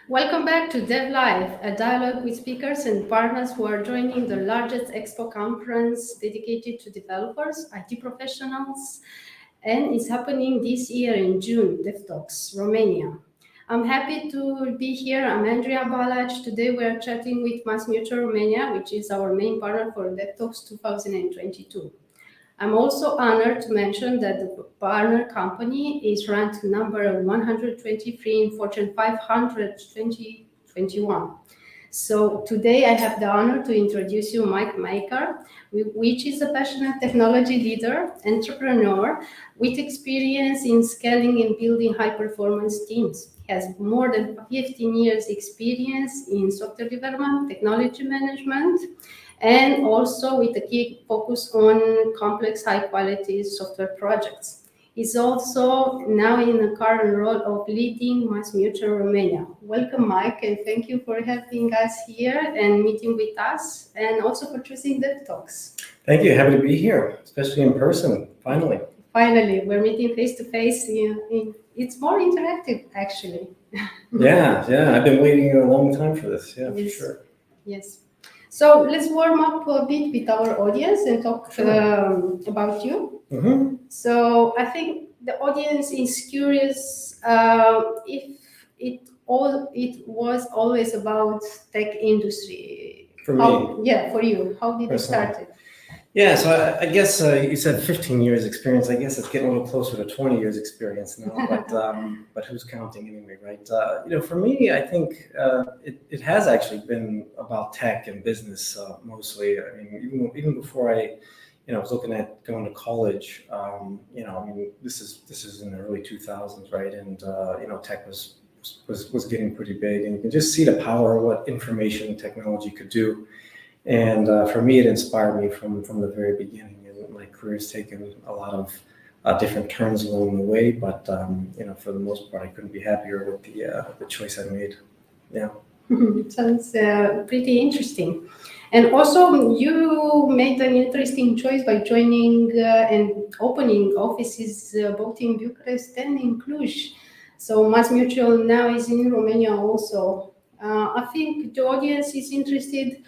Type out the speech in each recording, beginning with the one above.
Welcome back to DevLive, a dialogue with speakers and partners who are joining the largest expo conference dedicated to developers, IT professionals, and it's happening this year in June, DevTalks Romania. I'm happy to be here. I'm Andrea Balac. Today we are chatting with MassMutual Romania, which is our main partner for DevTalks 2022. I'm also honored to mention that the partner company is ranked number 123 in Fortune 500 2021. So today I have the honor to introduce you Mike Makar, which is a passionate technology leader, entrepreneur with experience in scaling and building high-performance teams. He has more than 15 years experience in software development, technology management, and also with a key focus on complex, high-quality software projects. He's also now in the current role of leading MassMutual Romania. Welcome, Mike, and thank you for having us here and meeting with us, and also for choosing DevTalks. Thank you. Happy to be here, especially in person, finally. Finally, we're meeting face-to-face. It's more interactive, actually. Yeah. I've been waiting a long time for this. Yeah, Yes. for sure. Yes. So let's warm up a bit with our audience and talk about you. Mm-hmm. So I think the audience is curious if it was always about tech industry. For me. Yeah, for you. How did it start? Yeah, so I guess you said 15 years experience. I guess it's getting a little closer to 20 years experience now, but who's counting anyway, right? For me, I think it has actually been about tech and business mostly. I mean, even before I was looking at going to college. This is in the early 2000s, right? And tech was getting pretty big, and you can just see the power of what information technology could do. And for me, it inspired me from the very beginning. And my career's taken a lot of different turns along the way, but for the most part, I couldn't be happier with the choice I made. Yeah. Sounds pretty interesting. And also, you made an interesting choice by joining and opening offices both in Bucharest and in Cluj. So MassMutual now is in Romania also. I think the audience is interested.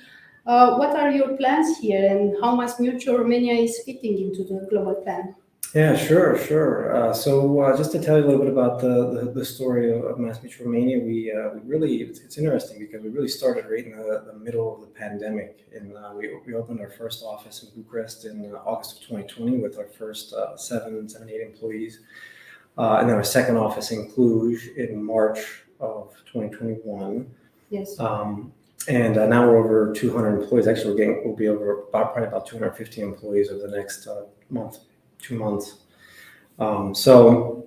What are your plans here, and how MassMutual Romania is fitting into the global plan? Yeah, sure. So just to tell you a little bit about the story of MassMutual Romania, we really, it's interesting because we really started right in the middle of the pandemic, and we opened our first office in Bucharest in August of 2020 with our first 8 employees, and then our second office in Cluj in March of 2021. Yes. And now we're over 200 employees. Actually, we'll be over probably about 250 employees over the next 2 months. So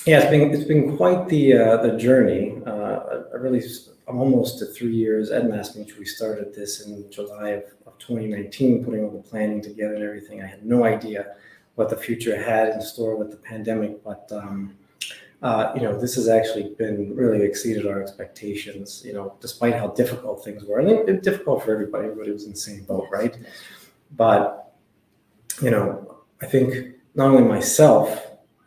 yeah, it's been quite the journey. I'm almost to 3 years at MassMutual. We started this in July of 2019, putting all the planning together and everything. I had no idea what the future had in store with the pandemic, but this has actually been really exceeded our expectations, despite how difficult things were. And it's difficult for everybody. Everybody was in the same boat, right? But, I think not only myself,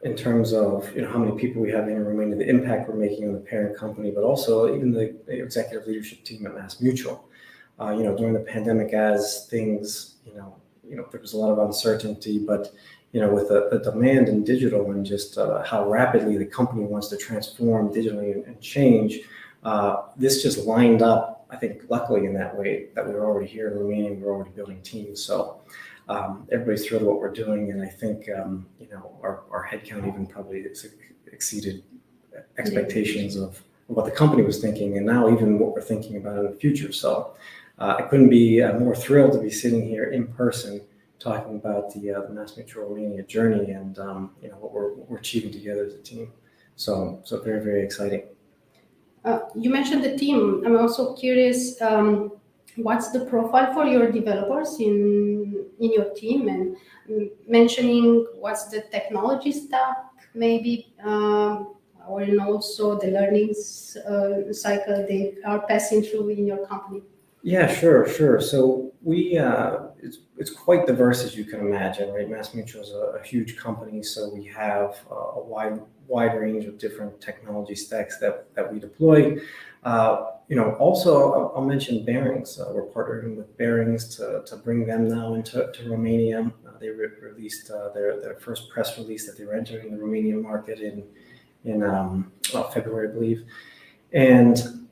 in terms of, how many people we have in Romania, the impact we're making on the parent company, but also even the executive leadership team at MassMutual. During the pandemic, as things, there was a lot of uncertainty, but with the demand in digital and just how rapidly the company wants to transform digitally and change, this just lined up, I think, luckily in that way, that we were already here in Romania, and we're already building teams. So everybody's thrilled with what we're doing, and I think our headcount even probably exceeded expectations of what the company was thinking, and now even what we're thinking about in the future. So I couldn't be more thrilled to be sitting here in person talking about the MassMutual Romania journey and what we're achieving together as a team. So very, very exciting. You mentioned the team. I'm also curious, what's the profile for your developers in your team, and mentioning what's the technology stack maybe, or also the learning cycle they are passing through in your company. Yeah, sure. So we, it's quite diverse, as you can imagine, right? MassMutual is a huge company, so we have a wide wide range of different technology stacks that we deploy. Also I'll mention Bearings. We're partnering with Bearings to bring them now into Romania. They released their first press release that they were entering the Romanian market in February, I believe. And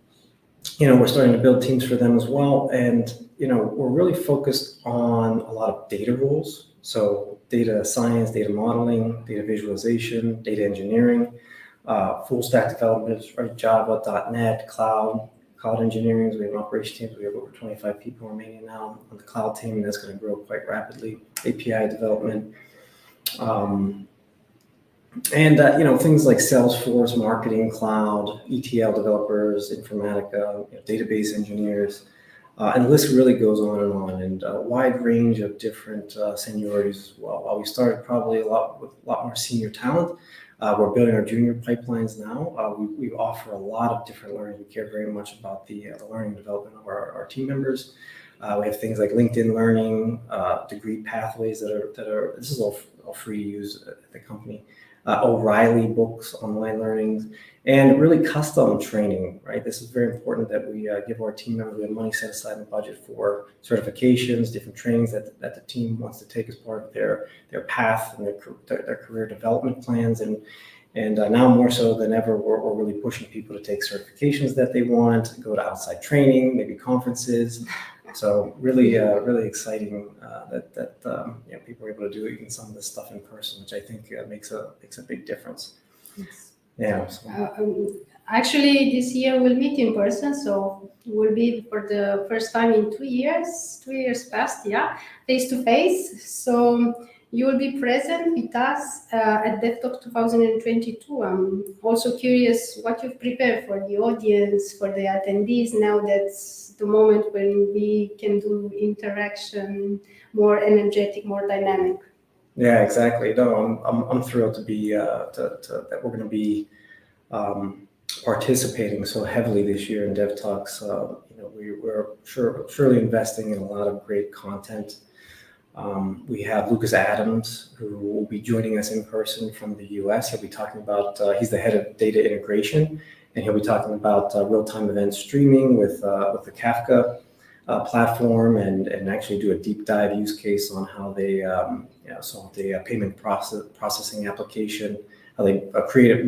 we're starting to build teams for them as well. And we're really focused on a lot of data roles. So data science, data modeling, data visualization, data engineering, full stack development, right? Java, .NET, cloud engineering. We have an operations team. We have over 25 people in Romania now on the cloud team, and that's going to grow quite rapidly. API development. Things like Salesforce, marketing, cloud, ETL developers, Informatica, database engineers, and the list really goes on, and a wide range of different seniorities as well. While we started probably with a lot more senior talent, we're building our junior pipelines now. We offer a lot of different learning. We care very much about the learning and development of our team members. We have things like LinkedIn Learning, degree pathways that are this is all free to use at the company. O'Reilly books, online learnings, and really custom training, right? This is very important that we give our team members, we have money set aside in the budget for certifications, different trainings that the team wants to take as part of their path and their career development plans. And now more so than ever, we're really pushing people to take certifications that they want, go to outside training, maybe conferences. So really exciting that people are able to do even some of this stuff in person, which I think makes a big difference. Yes. Yeah. So. Actually, this year we'll meet in person, so we'll be for the first time in 2 years. 2 years past, face to face. So you will be present with us at DevTalks 2022. I'm also curious what you've prepared for the audience, for the attendees. Now that's the moment when we can do interaction more energetic, more dynamic. Yeah, exactly. No, I'm thrilled to be that we're going to be participating so heavily this year in DevTalks. We're surely investing in a lot of great content. We have Lucas Adams, who will be joining us in person from the US. He'll be talking about, he's the head of data integration, and he'll be talking about real-time event streaming with the Kafka platform, and actually do a deep dive use case on how they solve the payment processing application, how they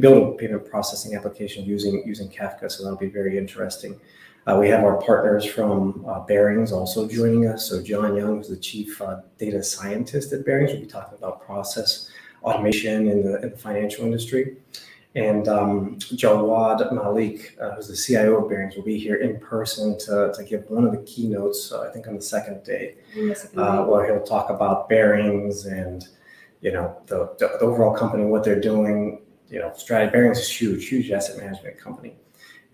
build a payment processing application using Kafka. So that'll be very interesting. We have our partners from Bearings also joining us. So John Young, who's the chief data scientist at Bearings, will be talking about process automation in the financial industry. And Jawad Malik, who's the CIO of Bearings, will be here in person to give one of the keynotes, I think on the second day, where he'll talk about Bearings and the overall company, what they're doing. Strategy. Bearings is huge asset management company.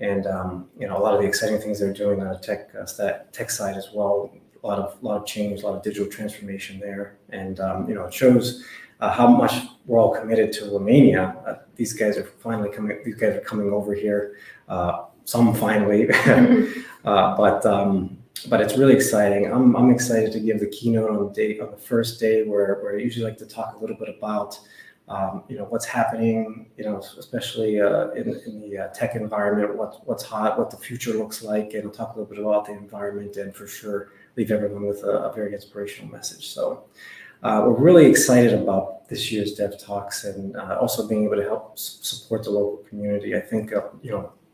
And a lot of the exciting things they're doing on the tech side as well. A lot of change, a lot of digital transformation there, and it shows how much we're all committed to Romania. These guys are finally coming. These guys are coming over here. Some finally, but it's really exciting. I'm excited to give the keynote on the first day, where I usually like to talk a little bit about what's happening, especially in the tech environment, what's hot, what the future looks like, and I'll talk a little bit about the environment, and for sure leave everyone with a very inspirational message. So we're really excited about this year's DevTalks, and also being able to help support the local community. I think,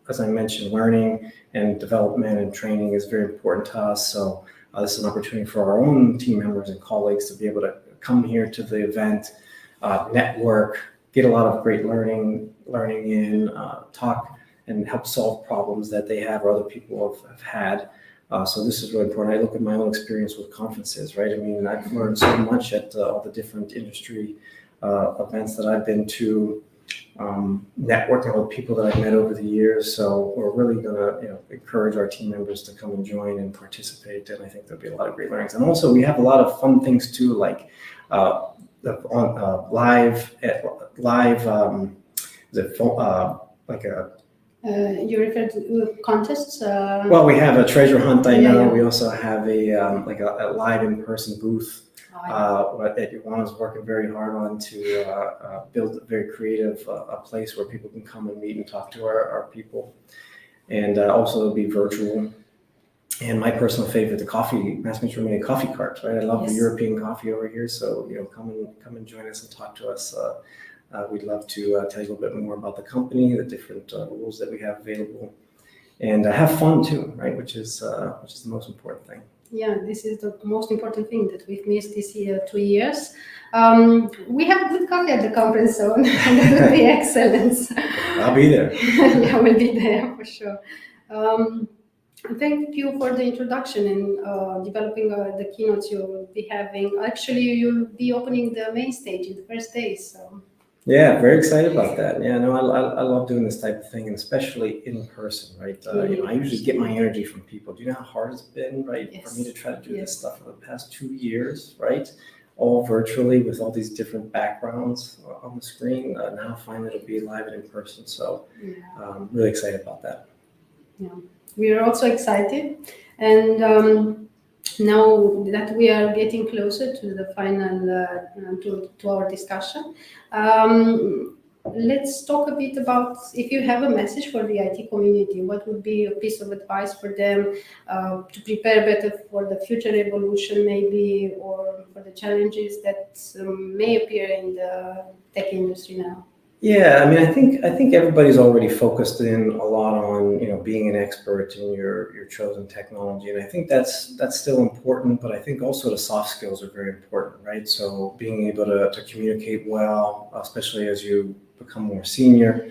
as I mentioned, learning and development and training is very important to us. So this is an opportunity for our own team members and colleagues to be able to come here to the event, network, get a lot of great learning in, talk and help solve problems that they have or other people have had. So this is really important. I look at my own experience with conferences, right? I mean, I've learned so much at all the different industry events that I've been to, networking with people that I've met over the years. So we're really going to encourage our team members to come and join and participate. And I think there'll be a lot of great learnings. And also we have a lot of fun things too, like live, like a You referred to contests? Well, we have a treasure hunt, I know. Yeah. We also have a live in-person booth. That Ioana's working very hard on to build a very creative a place where people can come and meet and talk to our people. And also it'll be virtual. And my personal favorite, the MassMutual Romania coffee carts, right? I love the European coffee over here. So, come and join us and talk to us. We'd love to tell you a little bit more about the company, the different rules that we have available, and have fun too, right? Which is the most important thing. Yeah, this is the most important thing that we've missed this year, 2 years. We have good coffee at the conference zone, and that would be excellent. I'll be there. Yeah, we'll be there for sure. Thank you for the introduction and developing the keynotes you'll be having. Actually, you'll be opening the main stage in the first day, so. Yeah, very excited about that. Yeah, no, I love doing this type of thing, and especially in person, right? I usually get my energy from people. Do you know how hard it's been, right, for me to try to do this stuff for the past 2 years, right? All virtually with all these different backgrounds on the screen. Now finally it'll be live and in person. So I'm really excited about that. Yeah, we are also excited, and now that we are getting closer to the final to our discussion, let's talk a bit about if you have a message for the IT community. What would be a piece of advice for them to prepare better for the future evolution, maybe, or for the challenges that may appear in the tech industry now? Yeah, I mean, I think everybody's already focused in a lot on being an expert in your chosen technology, and I think that's still important. But I think also the soft skills are very important, right? So being able to communicate well, especially as you become more senior,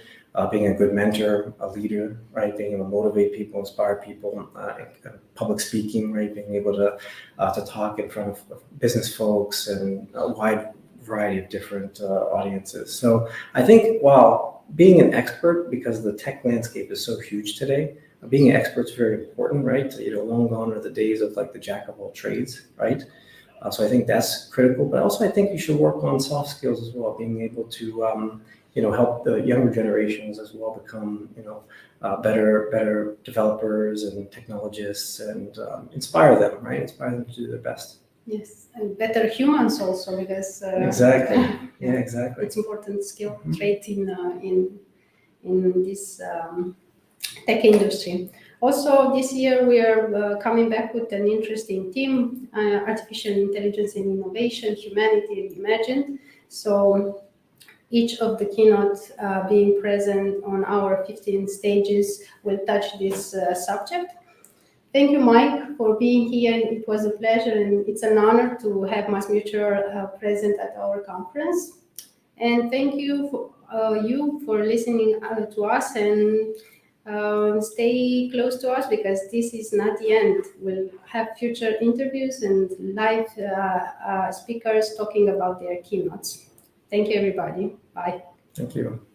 being a good mentor, a leader, right? Being able to motivate people, inspire people, public speaking, right? Being able to talk in front of business folks and a wide variety of different audiences. So I think while being an expert, because the tech landscape is so huge today, being an expert is very important, right? Long gone are the days of like the jack of all trades, right? So I think that's critical, but also I think you should work on soft skills as well, being able to help the younger generations as well become better developers and technologists and inspire them, right? Inspire them to do their best. Yes, and better humans also, because exactly. Yeah, exactly. It's important skill trait in this tech industry. Also, this year we are coming back with an interesting theme: artificial intelligence and innovation, humanity reimagined. So each of the keynotes being present on our 15 stages will touch this subject. Thank you, Mike, for being here. It was a pleasure, and it's an honor to have MassMutual present at our conference. And thank you for listening to us, and stay close to us, because this is not the end. We'll have future interviews and live speakers talking about their keynotes. Thank you, everybody. Bye. Thank you.